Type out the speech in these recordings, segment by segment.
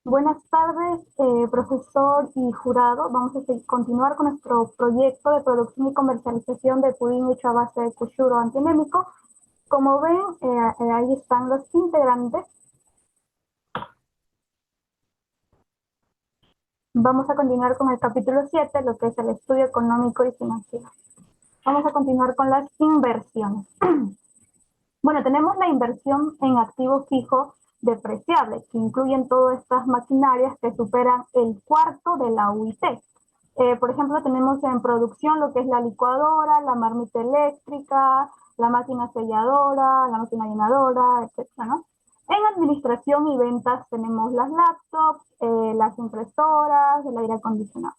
Buenas tardes, profesor y jurado. Vamos a continuar con nuestro proyecto de producción y comercialización de pudín hecho a base de kushuro antianémico. Como ven, ahí están los integrantes. Vamos a continuar con el capítulo 7, lo que es el estudio económico y financiero. Vamos a continuar con las inversiones. Bueno, tenemos la inversión en activo fijo depreciable, que incluyen todas estas maquinarias que superan el cuarto de la UIT. Por ejemplo, tenemos en producción lo que es la licuadora, la marmita eléctrica, la máquina selladora, la máquina llenadora, etcétera, ¿no? En administración y ventas tenemos las laptops, las impresoras, el aire acondicionado.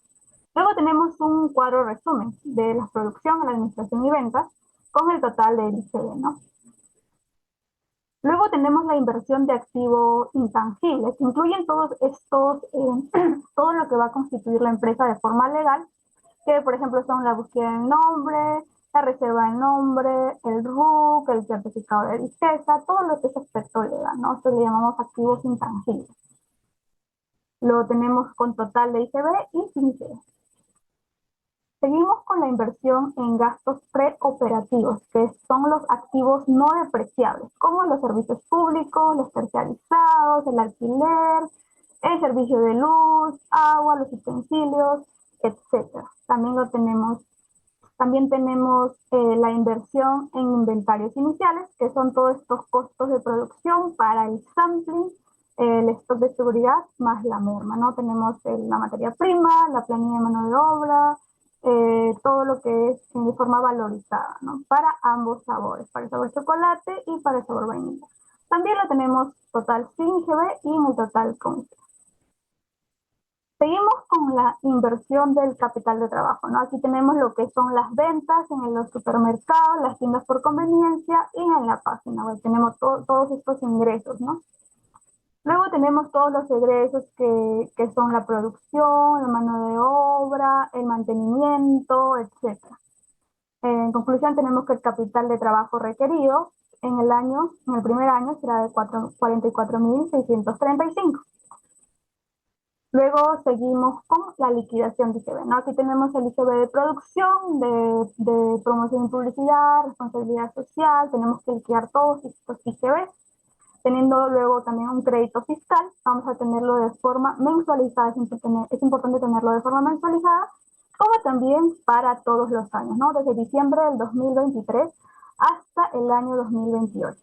Luego tenemos un cuadro resumen de la producción, la administración y ventas con el total del ICB, ¿no? Luego tenemos la inversión de activos intangibles, que incluyen todos estos, todo lo que va a constituir la empresa de forma legal, que por ejemplo son la búsqueda del nombre, la reserva del nombre, el RUC, el certificado de riqueza, todo lo que es aspecto legal, ¿no? Esto le llamamos activos intangibles. Lo tenemos con total de ICB y sin ICB. Seguimos con la inversión en gastos preoperativos, que son los activos no depreciables, como los servicios públicos, los terciarizados, el alquiler, el servicio de luz, agua, los utensilios, etcétera. También tenemos la inversión en inventarios iniciales, que son todos estos costos de producción para el sampling, el stock de seguridad más la merma, ¿no? Tenemos la materia prima, la planilla de mano de obra, todo lo que es de forma valorizada, ¿no? Para ambos sabores, para el sabor chocolate y para el sabor vainilla. También lo tenemos total sin GB y en el total con GB. Seguimos con la inversión del capital de trabajo, ¿no? Aquí tenemos lo que son las ventas en los supermercados, las tiendas por conveniencia y en la página web. Tenemos todos estos ingresos, ¿no? Luego tenemos todos los egresos que son la producción, la mano de obra, el mantenimiento, etcétera. En conclusión, tenemos que el capital de trabajo requerido en el primer año será de 44.635. Luego seguimos con la liquidación de ICB, ¿no? Aquí tenemos el ICB de producción, de promoción y publicidad, responsabilidad social, tenemos que liquidar todos estos ICB, teniendo luego también un crédito fiscal, vamos a tenerlo de forma mensualizada, es importante tenerlo de forma mensualizada, como también para todos los años, ¿no? Desde diciembre del 2023 hasta el año 2028.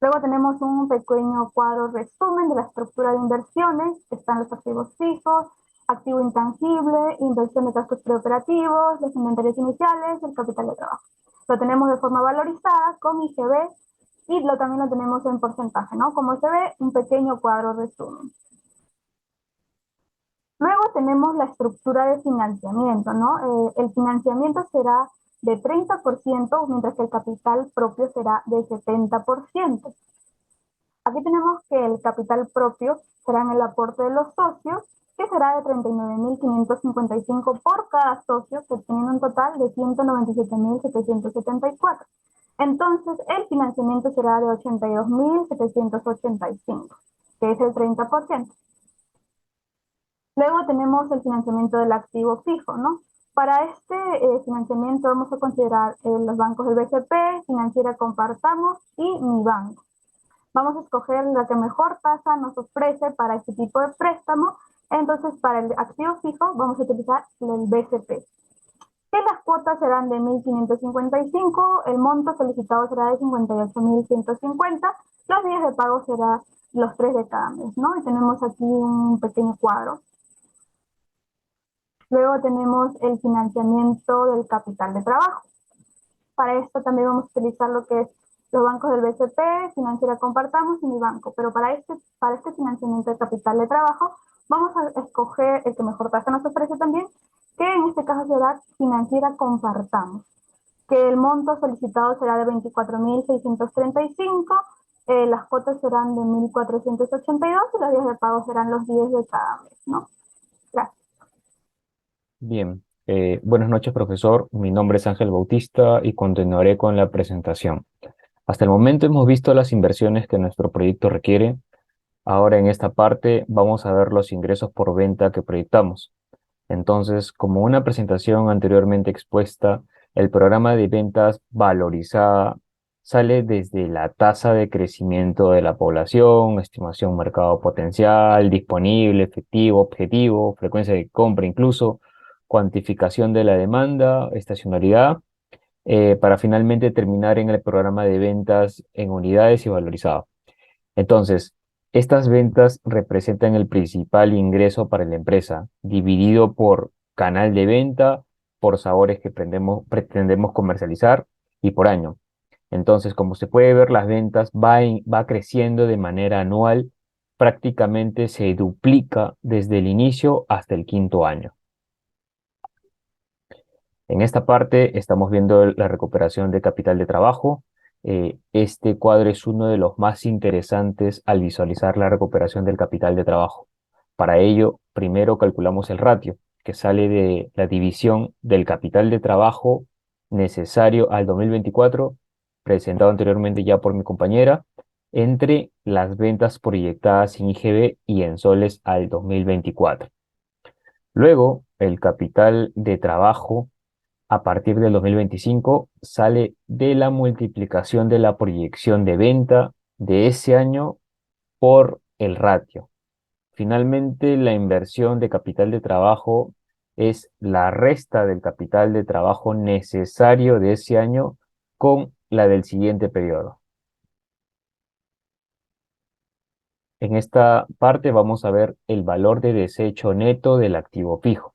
Luego tenemos un pequeño cuadro resumen de la estructura de inversiones. Están los activos fijos, activo intangible, inversión de gastos preoperativos, los inventarios iniciales, el capital de trabajo. Lo tenemos de forma valorizada con IGB y también lo tenemos en porcentaje, ¿no? Como se ve, un pequeño cuadro resumen. Luego tenemos la estructura de financiamiento, ¿no? El financiamiento será de 30%, mientras que el capital propio será de 70%. Aquí tenemos que el capital propio será en el aporte de los socios, que será de 39.555 por cada socio, que tiene un total de 197.774. Entonces, el financiamiento será de 82.785, que es el 30%. Luego tenemos el financiamiento del activo fijo, ¿no? Para este financiamiento vamos a considerar los bancos del BCP, Financiera Compartamos y Mi Banco. Vamos a escoger la que mejor tasa nos ofrece para este tipo de préstamo. Entonces, para el activo fijo vamos a utilizar el BCP. Que las cuotas serán de 1.555, el monto solicitado será de 58.150, los días de pago serán los 3 de cada mes, ¿no? Y tenemos aquí un pequeño cuadro. Luego tenemos el financiamiento del capital de trabajo. Para esto también vamos a utilizar lo que es los bancos del BCP, Financiera Compartamos y Mi Banco. Pero para este financiamiento de capital de trabajo vamos a escoger el que mejor tasa nos ofrece también, que en este caso será Financiera Compartamos, que el monto solicitado será de 24.635, las cuotas serán de 1.482 y los días de pago serán los 10 de cada mes, ¿no? Gracias. Bien, buenas noches, profesor. Mi nombre es Ángel Bautista y continuaré con la presentación. Hasta el momento hemos visto las inversiones que nuestro proyecto requiere. Ahora en esta parte vamos a ver los ingresos por venta que proyectamos. Entonces, como una presentación anteriormente expuesta, el programa de ventas valorizada sale desde la tasa de crecimiento de la población, estimación mercado potencial, disponible, efectivo, objetivo, frecuencia de compra incluso, cuantificación de la demanda, estacionalidad, para finalmente terminar en el programa de ventas en unidades y valorizado. Entonces, estas ventas representan el principal ingreso para la empresa, dividido por canal de venta, por sabores que pretendemos comercializar y por año. Entonces, como se puede ver, las ventas va creciendo de manera anual, prácticamente se duplica desde el inicio hasta el quinto año. En esta parte estamos viendo la recuperación de capital de trabajo. Este cuadro es uno de los más interesantes al visualizar la recuperación del capital de trabajo. Para ello, primero calculamos el ratio, que sale de la división del capital de trabajo necesario al 2024, presentado anteriormente ya por mi compañera, entre las ventas proyectadas en IGB y en soles al 2024. Luego, el capital de trabajo a partir del 2025 sale de la multiplicación de la proyección de venta de ese año por el ratio. Finalmente, la inversión de capital de trabajo es la resta del capital de trabajo necesario de ese año con la del siguiente periodo. En esta parte vamos a ver el valor de desecho neto del activo fijo.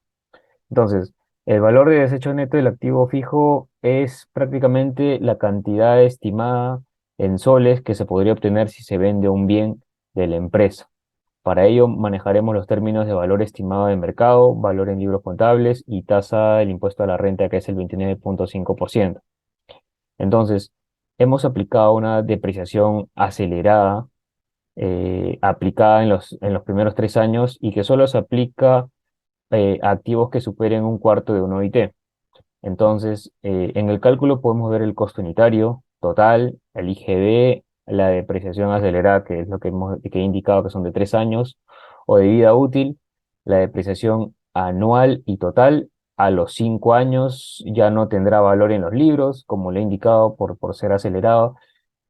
Entonces, el valor de desecho neto del activo fijo es prácticamente la cantidad estimada en soles que se podría obtener si se vende un bien de la empresa. Para ello manejaremos los términos de valor estimado de mercado, valor en libros contables y tasa del impuesto a la renta, que es el 29.5%. Entonces, hemos aplicado una depreciación acelerada aplicada en los primeros 3 años y que solo se aplica activos que superen un cuarto de un OIT. Entonces, en el cálculo podemos ver el costo unitario total, el IGB, la depreciación acelerada, que es lo que he indicado que son de 3 años, o de vida útil, la depreciación anual y total. A los 5 años ya no tendrá valor en los libros, como le he indicado por ser acelerado,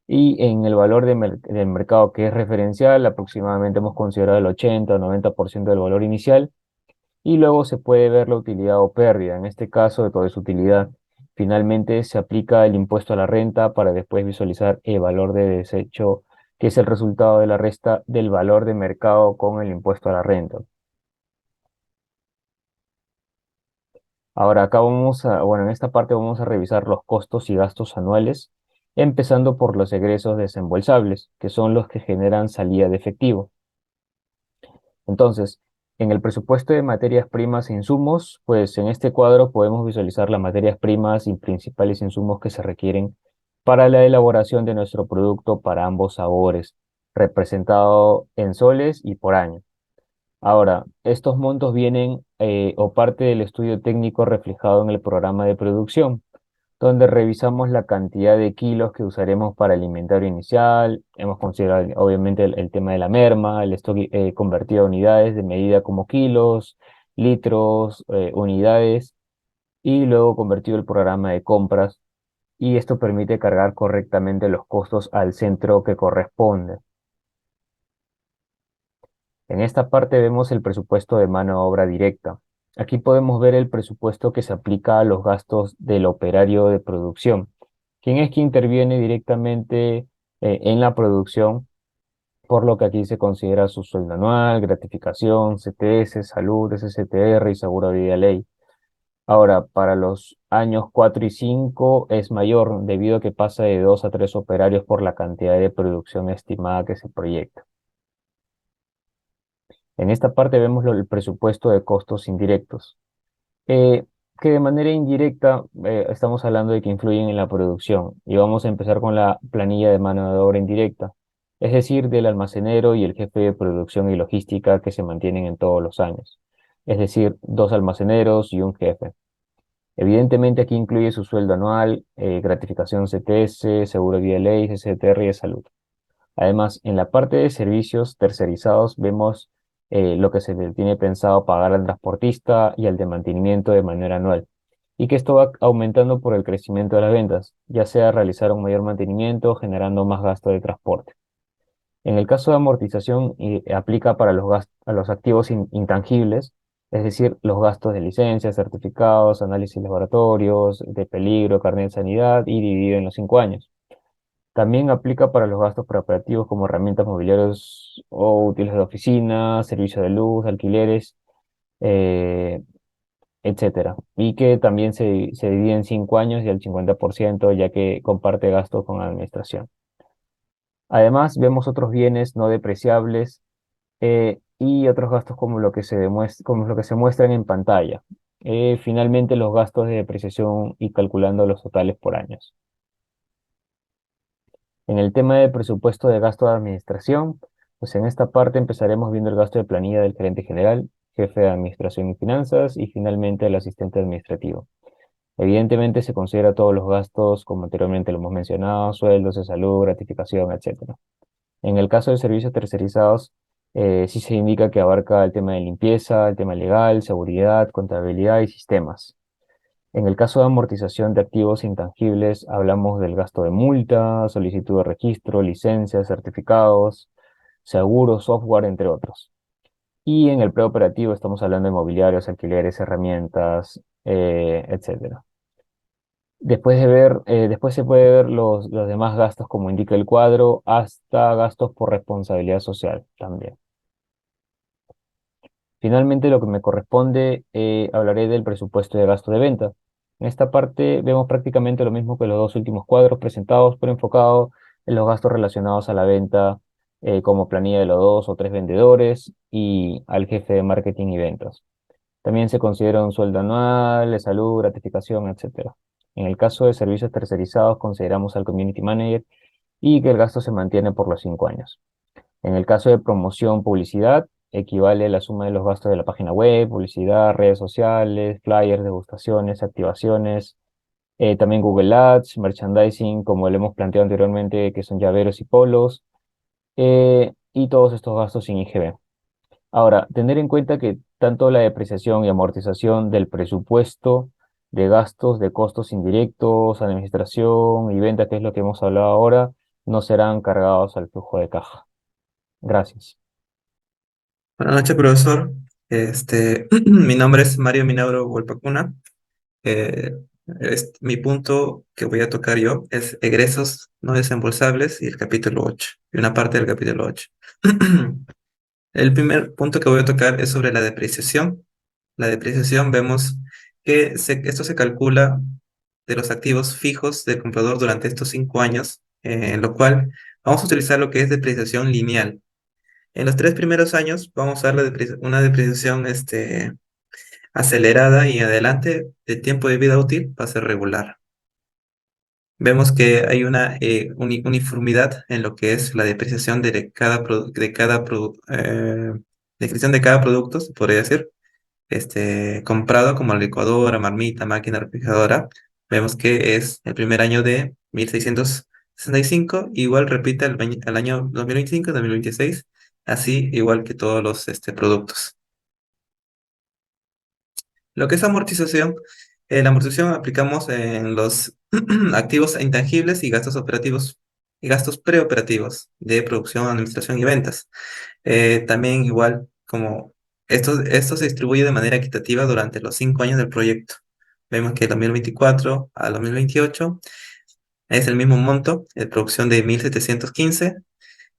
y en el valor del mercado que es referencial, aproximadamente hemos considerado el 80 o 90% del valor inicial y luego se puede ver la utilidad o pérdida. En este caso, de toda su utilidad. Finalmente, se aplica el impuesto a la renta para después visualizar el valor de desecho, que es el resultado de la resta del valor de mercado con el impuesto a la renta. Ahora, bueno, en esta parte vamos a revisar los costos y gastos anuales, empezando por los egresos desembolsables, que son los que generan salida de efectivo. Entonces, en el presupuesto de materias primas e insumos, pues en este cuadro podemos visualizar las materias primas y principales insumos que se requieren para la elaboración de nuestro producto para ambos sabores, representado en soles y por año. Ahora, estos montos vienen o parte del estudio técnico reflejado en el programa de producción donde revisamos la cantidad de kilos que usaremos para el inventario inicial. Hemos considerado obviamente el tema de la merma, el stock convertido a unidades de medida como kilos, litros, unidades, y luego convertido el programa de compras. Y esto permite cargar correctamente los costos al centro que corresponde. En esta parte vemos el presupuesto de mano de obra directa. Aquí podemos ver el presupuesto que se aplica a los gastos del operario de producción, quien es quien interviene directamente en la producción, por lo que aquí se considera su sueldo anual, gratificación, CTS, salud, SSTR y seguro de vida ley. Ahora, para los años 4 y 5 es mayor debido a que pasa de 2 a 3 operarios por la cantidad de producción estimada que se proyecta. En esta parte vemos el presupuesto de costos indirectos, eh, que de manera indirecta estamos hablando de que influyen en la producción. Y vamos a empezar con la planilla de mano de obra indirecta, es decir, del almacenero y el jefe de producción y logística que se mantienen en todos los años, es decir, 2 almaceneros y un jefe. Evidentemente aquí incluye su sueldo anual, gratificación CTS, seguro de vida ley, CCTR y de salud. Además, en la parte de servicios tercerizados vemos lo que se le tiene pensado pagar al transportista y al de mantenimiento de manera anual, y que esto va aumentando por el crecimiento de las ventas, ya sea realizar un mayor mantenimiento generando más gasto de transporte. En el caso de amortización, aplica para a los activos intangibles, es decir, los gastos de licencias, certificados, análisis laboratorios, de peligro, carnet de sanidad y dividido en los 5 años. También aplica para los gastos preparativos como herramientas mobiliarias o útiles de oficina, servicio de luz, alquileres, eh, etcétera. Y que también se divide en 5 años y el 50%, ya que comparte gastos con administración. Además, vemos otros bienes no depreciables y otros gastos como lo que como lo que se muestran en pantalla. Finalmente, los gastos de depreciación y calculando los totales por años. En el tema de presupuesto de gasto de administración, pues en esta parte empezaremos viendo el gasto de planilla del gerente general, jefe de administración y finanzas y finalmente el asistente administrativo. Evidentemente se considera todos los gastos, como anteriormente lo hemos mencionado, sueldos de salud, gratificación, etcétera. En el caso de servicios tercerizados, sí se indica que abarca el tema de limpieza, el tema legal, seguridad, contabilidad y sistemas. En el caso de amortización de activos intangibles, hablamos del gasto de multa, solicitud de registro, licencias, certificados, seguros, software, entre otros. Y en el preoperativo estamos hablando de mobiliarios, alquileres, herramientas, etcétera. Después se puede ver los demás gastos como indica el cuadro, hasta gastos por responsabilidad social también. Finalmente, lo que me corresponde, hablaré del presupuesto de gasto de venta. En esta parte vemos prácticamente lo mismo que los dos últimos cuadros presentados, pero enfocado en los gastos relacionados a la venta, como planilla de los 2 o 3 vendedores y al jefe de marketing y ventas. También se considera un sueldo anual, de salud, gratificación, etcétera. En el caso de servicios tercerizados, consideramos al community manager y que el gasto se mantiene por los 5 años. En el caso de promoción, publicidad, equivale a la suma de los gastos de la página web, publicidad, redes sociales, flyers, degustaciones, activaciones, también Google Ads, merchandising, como lo hemos planteado anteriormente, que son llaveros y polos, y todos estos gastos sin IGB. Ahora, tener en cuenta que tanto la depreciación y amortización del presupuesto de gastos, de costos indirectos, administración y venta, que es lo que hemos hablado ahora, no serán cargados al flujo de caja. Gracias. Buenas noches, profesor. Mi nombre es Mario Minauro Hualpacuna. Eh, Mi punto que voy a tocar yo es egresos no desembolsables y el capítulo 8 y una parte del capítulo 8. El primer punto que voy a tocar es sobre la depreciación. La depreciación vemos que esto se calcula de los activos fijos del comprador durante estos 5 años, en lo cual vamos a utilizar lo que es depreciación lineal. En los 3 primeros años vamos a dar una depreciación acelerada y en adelante el tiempo de vida útil va a ser regular. Vemos que hay una uniformidad en lo que es la depreciación depreciación de cada producto, se podría decir, comprado como licuadora, marmita, máquina refrigeradora. Vemos que es el primer año de 1665, igual repite el año 2025, 2026, así igual que todos los productos. Lo que es amortización, la amortización aplicamos en los activos intangibles y gastos operativos y gastos preoperativos de producción, administración y ventas. También igual como esto se distribuye de manera equitativa durante los 5 años del proyecto. Vemos que de 2024 a 2028 es el mismo monto de producción de 1715,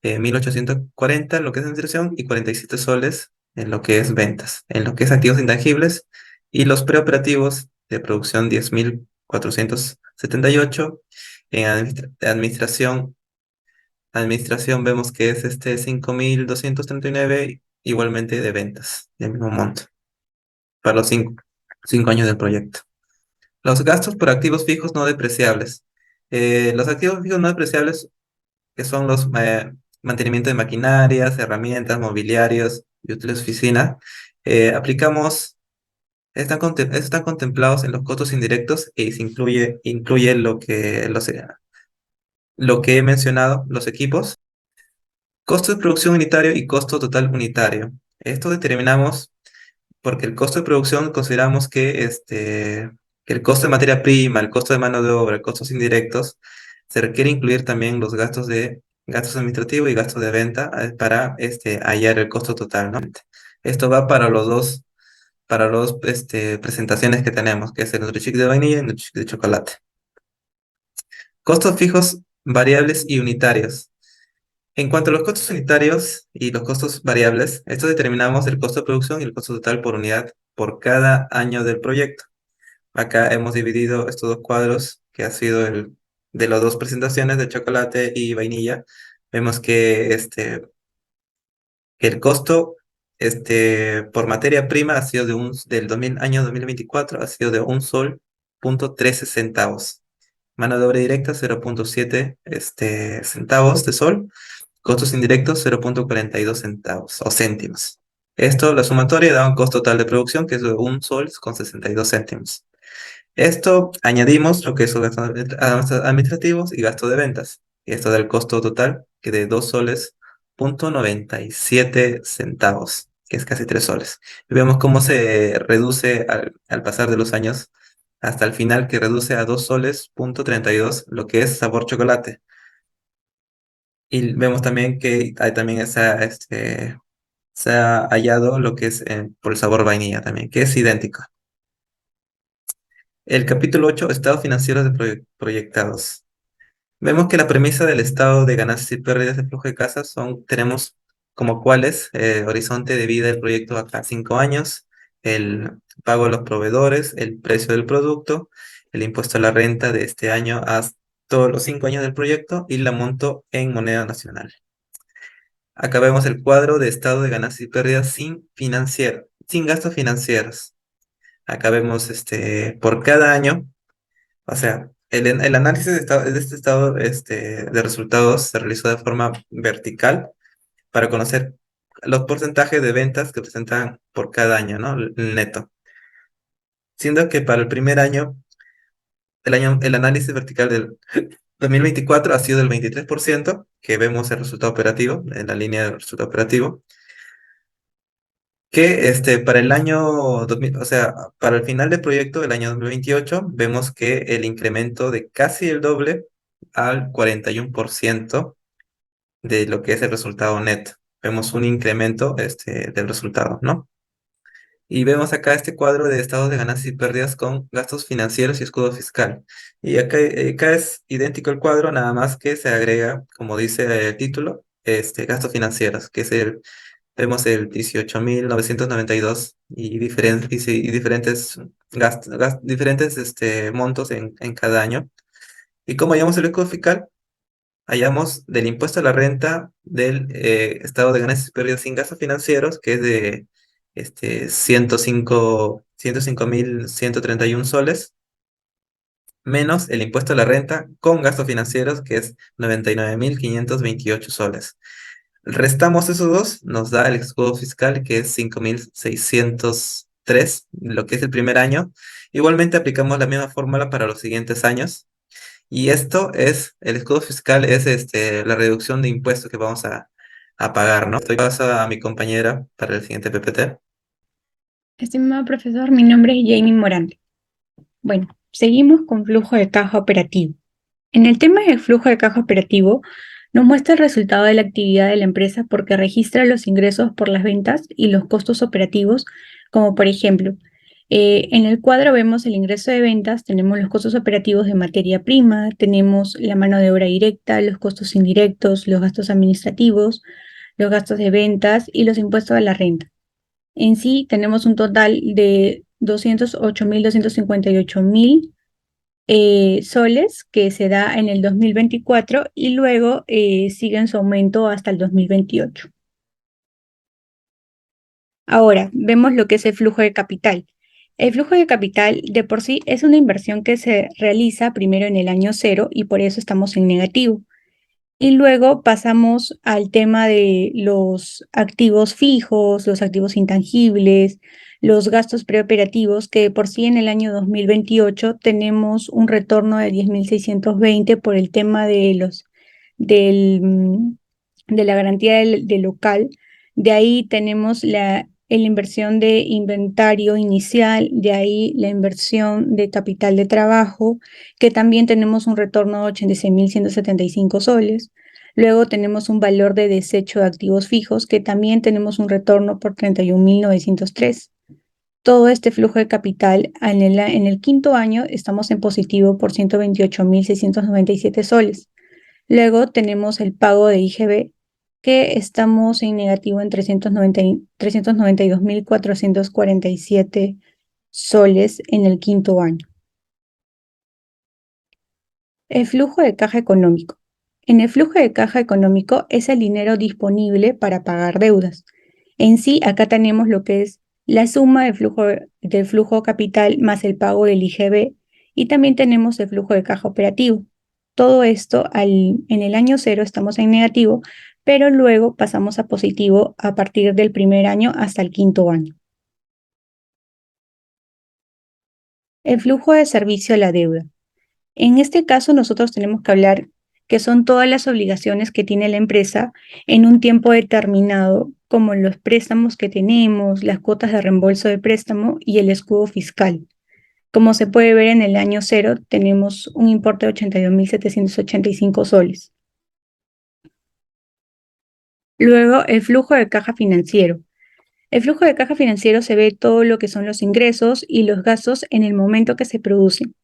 1840 en lo que es administración y 47 soles en lo que es ventas. En lo que es activos intangibles y los preoperativos de producción 10.478. En administración vemos que es 5.239 igualmente de ventas, del mismo monto, para los 5 años del proyecto. Los gastos por activos fijos no depreciables. Los activos fijos no depreciables, que son los mantenimiento de maquinarias, herramientas, mobiliarios y útiles de oficina, están contemplados en los costos indirectos y se incluye lo que he mencionado, los equipos. Costo de producción unitario y costo total unitario. Esto determinamos porque el costo de producción consideramos que el costo de materia prima, el costo de mano de obra, costos indirectos, se requiere incluir también los gastos administrativos y gastos de venta para hallar el costo total, ¿no? Esto va para los presentaciones que tenemos, que es el NutriChick de vainilla y el NutriChick de chocolate. Costos fijos, variables y unitarios. En cuanto a los costos unitarios y los costos variables, estos determinamos el costo de producción y el costo total por unidad por cada año del proyecto. Acá hemos dividido estos dos cuadros, que ha sido el de las dos presentaciones de chocolate y vainilla. Vemos que el costo por materia prima ha sido año 2024 ha sido de $1.13. Mano de obra directa 0.7 centavos de sol. Costos indirectos 0.42 centavos o céntimos. Esto, la sumatoria, da un costo total de producción que es de $1.62. Esto añadimos lo que es los gastos administrativos y gasto de ventas. Y esto da el costo total que de $2.97, que es casi 3 soles. Y vemos cómo se reduce al pasar de los años hasta el final, que reduce a 2 soles.32 lo que es sabor chocolate. Y vemos también que hay también se ha hallado lo que es por el sabor vainilla también, que es idéntico. El capítulo 8, estados financieros proyectados. Vemos que la premisa del estado de ganancias y pérdidas de flujo de caja tenemos como cuáles, horizonte de vida del proyecto acá 5 años, el pago a los proveedores, el precio del producto, el impuesto a la renta de este año hasta todos los 5 años del proyecto y la monto en moneda nacional. Acá vemos el cuadro de estado de ganancias y pérdidas sin gastos financieros. Acá vemos por cada año, o sea, el análisis de este estado de resultados se realizó de forma vertical para conocer los porcentajes de ventas que presentan por cada año, ¿no? El neto. Siendo que para el primer año, el análisis vertical del 2024 ha sido del 23%, que vemos el resultado operativo, en la línea del resultado operativo, que para el año 2000, o sea, para el final del proyecto del año 2028, vemos que el incremento de casi el doble al 41% de lo que es el resultado neto. Vemos un incremento del resultado, ¿no? Y vemos acá este cuadro de estados de ganancias y pérdidas con gastos financieros y escudo fiscal. Y acá es idéntico el cuadro, nada más que se agrega, como dice el título, gastos financieros, que es vemos el 18.992 y diferentes diferentes montos en cada año. Y como hallamos el escudo fiscal, hallamos del impuesto a la renta del estado de ganancias y pérdidas sin gastos financieros, que es de 105.131 soles, menos el impuesto a la renta con gastos financieros, que es 99.528 soles. Restamos esos dos, nos da el escudo fiscal, que es 5.603, lo que es el primer año. Igualmente aplicamos la misma fórmula para los siguientes años. Y el escudo fiscal es la reducción de impuestos que vamos a pagar, ¿no? Estoy paso a mi compañera para el siguiente PPT. Estimado profesor, mi nombre es Jamie Morante. Bueno, seguimos con flujo de caja operativo. En el tema del flujo de caja operativo, nos muestra el resultado de la actividad de la empresa porque registra los ingresos por las ventas y los costos operativos, como por ejemplo, en el cuadro vemos el ingreso de ventas, tenemos los costos operativos de materia prima, tenemos la mano de obra directa, los costos indirectos, los gastos administrativos, los gastos de ventas y los impuestos a la renta. En sí tenemos un total de 208.258.000 soles que se da en el 2024 y luego sigue en su aumento hasta el 2028. Ahora, vemos lo que es el flujo de capital. El flujo de capital de por sí es una inversión que se realiza primero en el año cero y por eso estamos en negativo. Y luego pasamos al tema de los activos fijos, los activos intangibles, los gastos preoperativos, que de por sí en el año 2028 tenemos un retorno de 10.620 por el tema de del de la garantía del local. De ahí tenemos la inversión de inventario inicial, de ahí la inversión de capital de trabajo, que también tenemos un retorno de 86.175 soles. Luego tenemos un valor de desecho de activos fijos, que también tenemos un retorno por 31.903. Todo este flujo de capital en el quinto año estamos en positivo por 128.697 soles. Luego tenemos el pago de IGB, que estamos en negativo en 392.447 soles en el quinto año. El flujo de caja económico. En el flujo de caja económico es el dinero disponible para pagar deudas. En sí, acá tenemos lo que es la suma del flujo capital más el pago del IGB, y también tenemos el flujo de caja operativo. Todo esto en el año 0 estamos en negativo, pero luego pasamos a positivo a partir del primer año hasta el quinto año. El flujo de servicio a la deuda. En este caso, nosotros tenemos que hablar que son todas las obligaciones que tiene la empresa en un tiempo determinado, como los préstamos que tenemos, las cuotas de reembolso de préstamo y el escudo fiscal. Como se puede ver en el año 0, tenemos un importe de 82.785 soles. Luego, el flujo de caja financiero. El flujo de caja financiero se ve todo lo que son los ingresos y los gastos en el momento que se producen.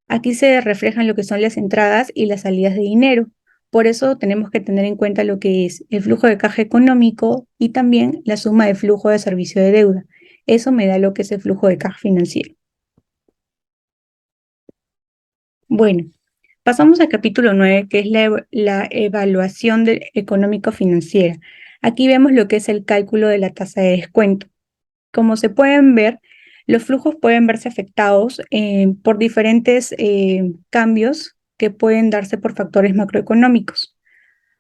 Aquí se reflejan lo que son las entradas y las salidas de dinero. Por eso tenemos que tener en cuenta lo que es el flujo de caja económico y también la suma de flujo de servicio de deuda. Eso me da lo que es el flujo de caja financiero. Bueno, pasamos al capítulo 9, que es la evaluación económico-financiera. Aquí vemos lo que es el cálculo de la tasa de descuento. Como se pueden ver, los flujos pueden verse afectados por diferentes cambios que pueden darse por factores macroeconómicos.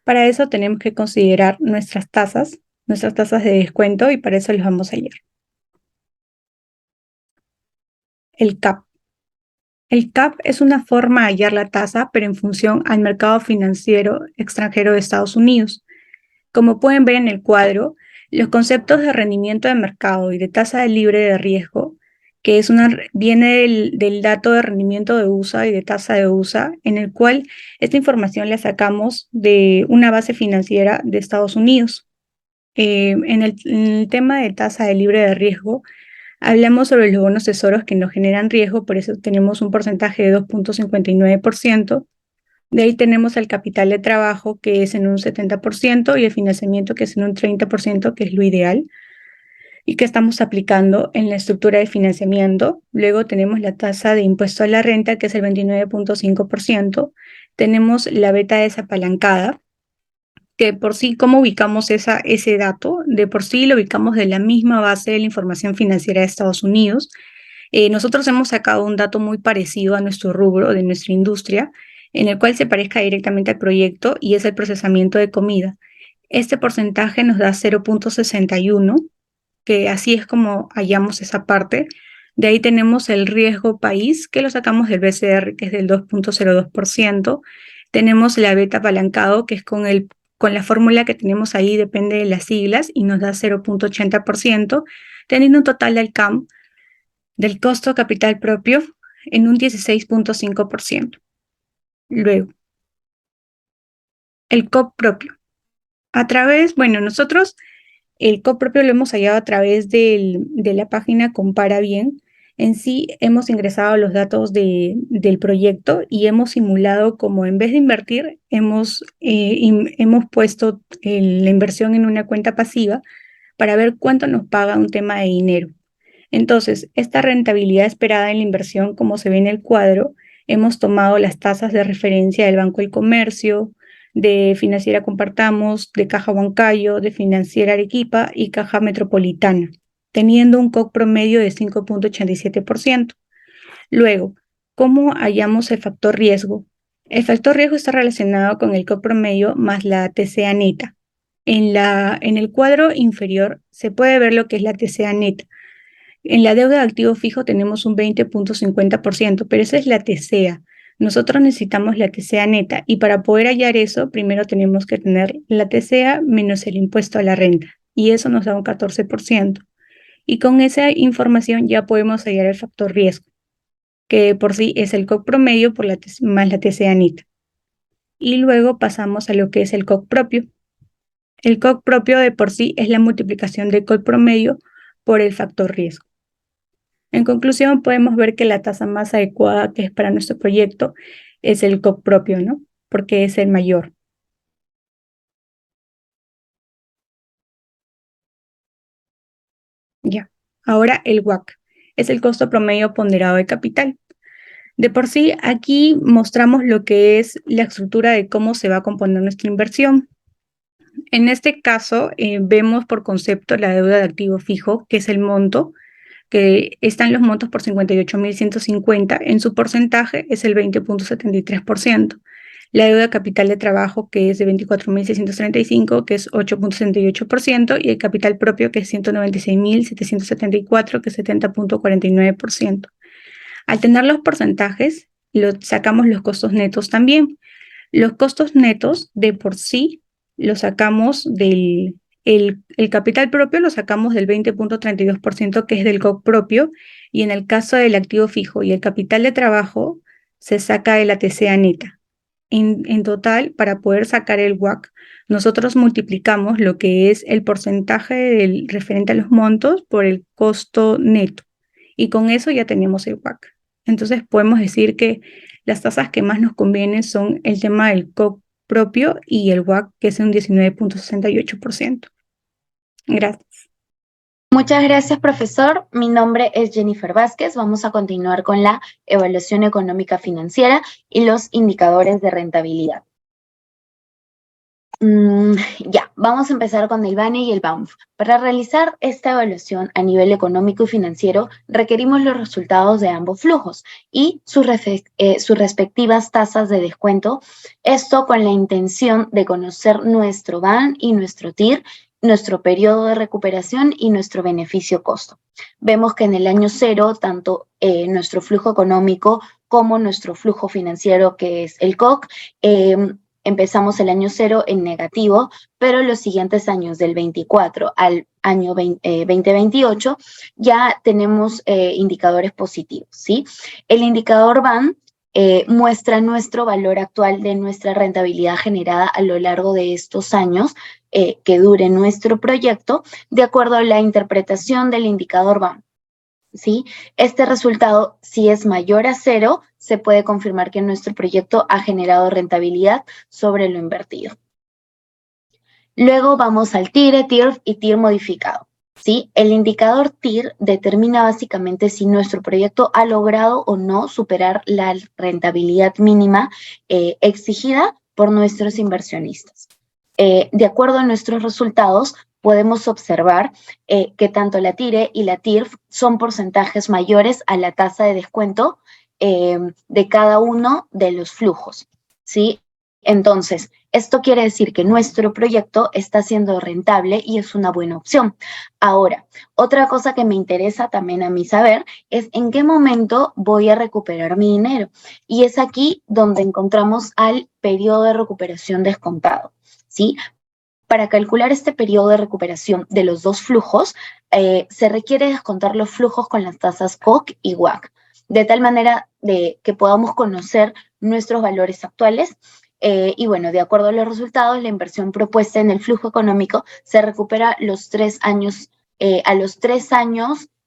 Para eso tenemos que considerar nuestras tasas de descuento, y para eso les vamos a leer. El CAP. El CAP es una forma de hallar la tasa, pero en función al mercado financiero extranjero de Estados Unidos. Como pueden ver en el cuadro, los conceptos de rendimiento de mercado y de tasa libre de riesgo, que viene del dato de rendimiento de USA y de tasa de USA, en el cual esta información la sacamos de una base financiera de Estados Unidos. En el tema de tasa de libre de riesgo, hablamos sobre los bonos tesoros que no generan riesgo, por eso tenemos un porcentaje de 2.59%. De ahí tenemos el capital de trabajo, que es en un 70%, y el financiamiento, que es en un 30%, que es lo ideal, y que estamos aplicando en la estructura de financiamiento. Luego tenemos la tasa de impuesto a la renta, que es el 29.5%. Tenemos la beta desapalancada, que por sí, ¿cómo ubicamos ese dato? De por sí lo ubicamos de la misma base de la información financiera de Estados Unidos. Nosotros hemos sacado un dato muy parecido a nuestro rubro, de nuestra industria, en el cual se parezca directamente al proyecto, y es el procesamiento de comida. Este porcentaje nos da 0.61, que así es como hallamos esa parte. De ahí tenemos el riesgo país, que lo sacamos del BCR, que es del 2.02%. Tenemos la beta apalancado, que es con la fórmula que tenemos ahí, depende de las siglas, y nos da 0.80%, teniendo un total del CAM, del costo capital propio, en un 16.5%. Luego, el COP propio. Nosotros el COP propio lo hemos hallado a través de la página Compara Bien. En sí, hemos ingresado los datos del proyecto y hemos simulado como, en vez de invertir, hemos puesto la inversión en una cuenta pasiva para ver cuánto nos paga un tema de dinero. Entonces, esta rentabilidad esperada en la inversión, como se ve en el cuadro, hemos tomado las tasas de referencia del Banco del Comercio, de Financiera Compartamos, de Caja Huancayo, de Financiera Arequipa y Caja Metropolitana, teniendo un COC promedio de 5.87%. Luego, ¿cómo hallamos el factor riesgo? El factor riesgo está relacionado con el COC promedio más la TCA neta. En el cuadro inferior se puede ver lo que es la TCA neta. En la deuda de activo fijo tenemos un 20.50%, pero esa es la TCA. nosotros necesitamos la TCA neta y para poder hallar eso, primero tenemos que tener la TCA menos el impuesto a la renta y eso nos da un 14%. Y con esa información ya podemos hallar el factor riesgo, que por sí es el COC promedio por más la TCA neta. Y luego pasamos a lo que es el COC propio. El COC propio de por sí es la multiplicación del COC promedio por el factor riesgo. En conclusión, podemos ver que la tasa más adecuada que es para nuestro proyecto es el COC propio, ¿no? Porque es el mayor. Ya. Ahora el WACC es el costo promedio ponderado de capital. De por sí, aquí mostramos lo que es la estructura de cómo se va a componer nuestra inversión. En este caso, vemos por concepto la deuda de activo fijo, que es el monto, que están los montos por 58.150, en su porcentaje es el 20.73%. La deuda capital de trabajo, que es de 24.635, que es 8.68%, y el capital propio, que es 196.774, que es 70.49%. Al tener los porcentajes, sacamos los costos netos también. Los costos netos de por sí los sacamos el capital propio lo sacamos del 20.32%, que es del COC propio, y en el caso del activo fijo y el capital de trabajo, se saca de la TCA neta. En total, para poder sacar el WACC, nosotros multiplicamos lo que es el porcentaje del referente a los montos por el costo neto, y con eso ya tenemos el WACC. Entonces podemos decir que las tasas que más nos convienen son el tema del COC propio y el WACC, que es un 19.68%. Gracias. Muchas gracias, profesor. Mi nombre es Jennifer Vázquez. Vamos a continuar con la evaluación económica financiera y los indicadores de rentabilidad. Ya, vamos a empezar con el BANE y el BAUNF. Para realizar esta evaluación a nivel económico y financiero, requerimos los resultados de ambos flujos y sus respectivas tasas de descuento, esto con la intención de conocer nuestro BAN y nuestro TIR, nuestro periodo de recuperación y nuestro beneficio-costo. Vemos que en el año cero, tanto nuestro flujo económico como nuestro flujo financiero, que es el COC, empezamos el año cero en negativo, pero los siguientes años, del 24 al año 2028, ya tenemos indicadores positivos, ¿sí? El indicador BAN muestra nuestro valor actual de nuestra rentabilidad generada a lo largo de estos años que dure nuestro proyecto, de acuerdo a la interpretación del indicador BAN. ¿Sí? Este resultado, si es mayor a 0, se puede confirmar que nuestro proyecto ha generado rentabilidad sobre lo invertido. Luego vamos al TIR, TIRF y TIR modificado. ¿Sí? El indicador TIR determina básicamente si nuestro proyecto ha logrado o no superar la rentabilidad mínima exigida por nuestros inversionistas. De acuerdo a nuestros resultados, podemos observar que tanto la TIRE y la TIRF son porcentajes mayores a la tasa de descuento de cada uno de los flujos, ¿sí? Entonces, esto quiere decir que nuestro proyecto está siendo rentable y es una buena opción. Ahora, otra cosa que me interesa también a mí saber es en qué momento voy a recuperar mi dinero. Y es aquí donde encontramos al periodo de recuperación descontado, ¿sí? Para calcular este periodo de recuperación de los dos flujos, se requiere descontar los flujos con las tasas COC y WACC, de tal manera que podamos conocer nuestros valores actuales. Y bueno, de acuerdo a los resultados, la inversión propuesta en el flujo económico se recupera a los 3 años,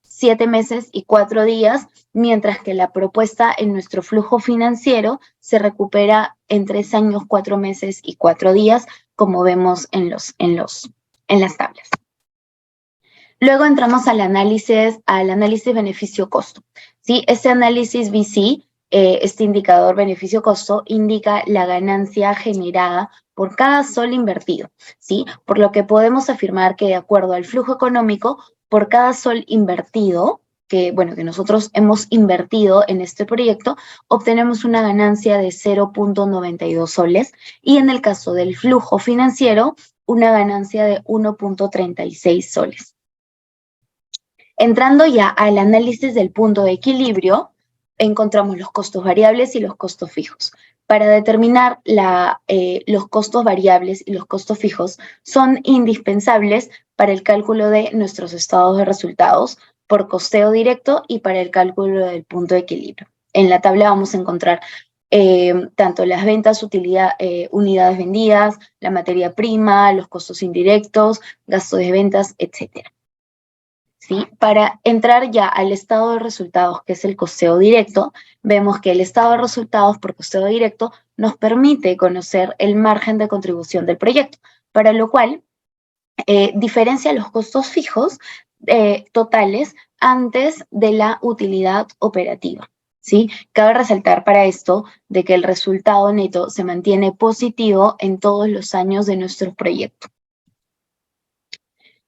7 meses y 4 días, mientras que la propuesta en nuestro flujo financiero se recupera en 3 años, 4 meses y 4 días, como vemos en las tablas. Luego entramos al análisis beneficio-costo. ¿Sí? Este análisis BC, este indicador beneficio-costo, indica la ganancia generada por cada sol invertido, ¿sí? Por lo que podemos afirmar que de acuerdo al flujo económico, por cada sol invertido, que nosotros hemos invertido en este proyecto, obtenemos una ganancia de 0.92 soles y en el caso del flujo financiero, una ganancia de 1.36 soles. Entrando ya al análisis del punto de equilibrio, encontramos los costos variables y los costos fijos. Para determinar los costos variables y los costos fijos son indispensables para el cálculo de nuestros estados de resultados por costeo directo y para el cálculo del punto de equilibrio. En la tabla vamos a encontrar tanto las ventas, unidades vendidas, la materia prima, los costos indirectos, gastos de ventas, etc. ¿Sí? Para entrar ya al estado de resultados, que es el costeo directo, vemos que el estado de resultados por costeo directo nos permite conocer el margen de contribución del proyecto, para lo cual diferencia los costos fijos totales antes de la utilidad operativa. ¿Sí? Cabe resaltar para esto de que el resultado neto se mantiene positivo en todos los años de nuestro proyecto.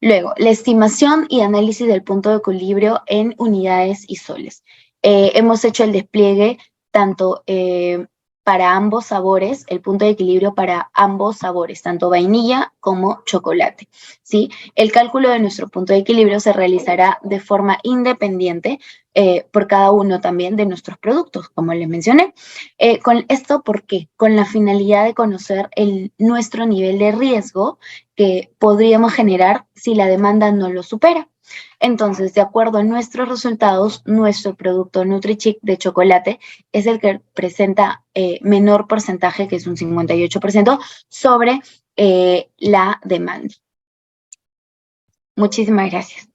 Luego, la estimación y análisis del punto de equilibrio en unidades y soles. Hemos hecho el despliegue tanto para ambos sabores, el punto de equilibrio para ambos sabores, tanto vainilla como chocolate, ¿sí? El cálculo de nuestro punto de equilibrio se realizará de forma independiente por cada uno también de nuestros productos, como les mencioné. Con esto, ¿por qué? Con la finalidad de conocer nuestro nivel de riesgo que podríamos generar si la demanda no lo supera. Entonces, de acuerdo a nuestros resultados, nuestro producto NutriChick de chocolate es el que presenta menor porcentaje, que es un 58%, sobre la demanda. Muchísimas gracias.